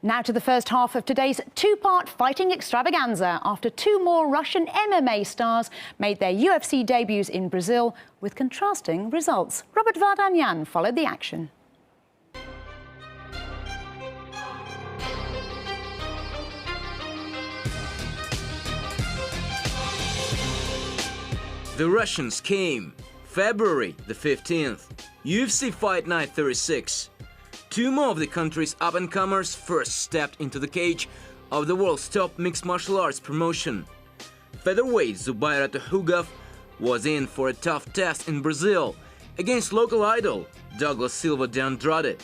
Now to the first half of today's two-part fighting extravaganza after two more Russian MMA stars made their UFC debuts in Brazil with contrasting results. Robert Vardanyan followed the action. The Russians came February the 15th, UFC Fight Night 36. Two more of the country's up-and-comers first stepped into the cage of the world's top mixed martial arts promotion. Featherweight Zubair Tuhugov was in for a tough test in Brazil against local idol Douglas Silva de Andrade.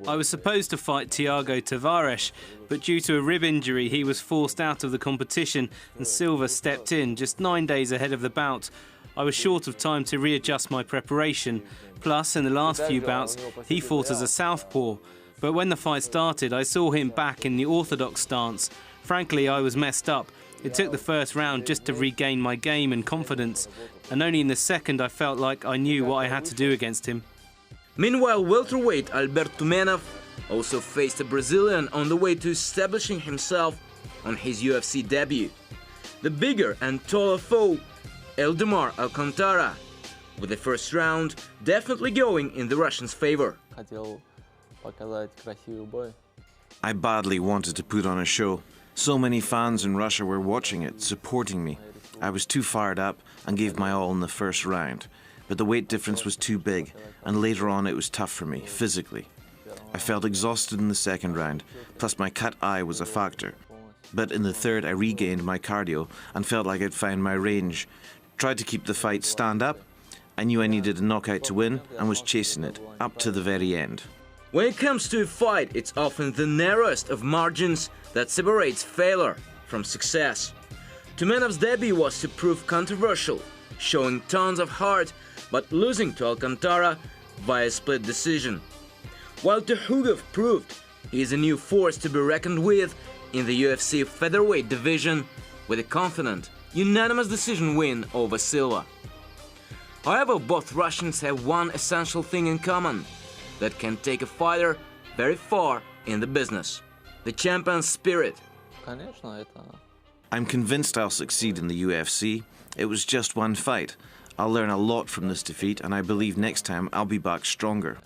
I was supposed to fight Thiago Tavares, but due to a rib injury he was forced out of the competition and Silva stepped in just 9 days ahead of the bout. I was short of time to readjust my preparation, plus in the last few bouts he fought as a southpaw, but when the fight started I saw him back in the orthodox stance. Frankly, I was messed up. It took the first round just to regain my game and confidence, and only in the second I felt like I knew what I had to do against him. Meanwhile, welterweight Tumenov also faced a Brazilian on the way to establishing himself on his UFC debut. The bigger and taller foe, Eldemar Alcantara, with the first round definitely going in the Russians' favor. I badly wanted to put on a show. So many fans in Russia were watching it, supporting me. I was too fired up and gave my all in the first round. But the weight difference was too big, and later on it was tough for me, physically. I felt exhausted in the second round, plus my cut eye was a factor. But in the third I regained my cardio and felt like I'd found my range. Tried to keep the fight stand up. I knew I needed a knockout to win and was chasing it, up to the very end. When it comes to a fight, it's often the narrowest of margins that separates failure from success. Tumenov's debut was to prove controversial, showing tons of heart, but losing to Alcantara via split decision. While Tuhugov proved he is a new force to be reckoned with in the UFC featherweight division with a confident, unanimous decision win over Silva. However, both Russians have one essential thing in common that can take a fighter very far in the business: the champion's spirit. I'm convinced I'll succeed in the UFC. It was just one fight. I'll learn a lot from this defeat, and I believe next time I'll be back stronger.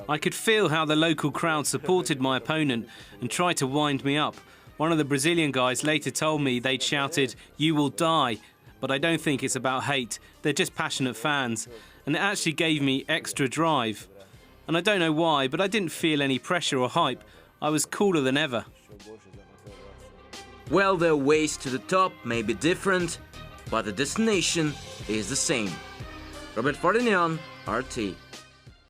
I could feel how the local crowd supported my opponent and tried to wind me up. One of the Brazilian guys later told me they'd shouted, "You will die," but I don't think it's about hate. They're just passionate fans, and it actually gave me extra drive. And I don't know why, but I didn't feel any pressure or hype. I was cooler than ever. Well, their ways to the top may be different, but the destination is the same. Robert Vardanyan, RT.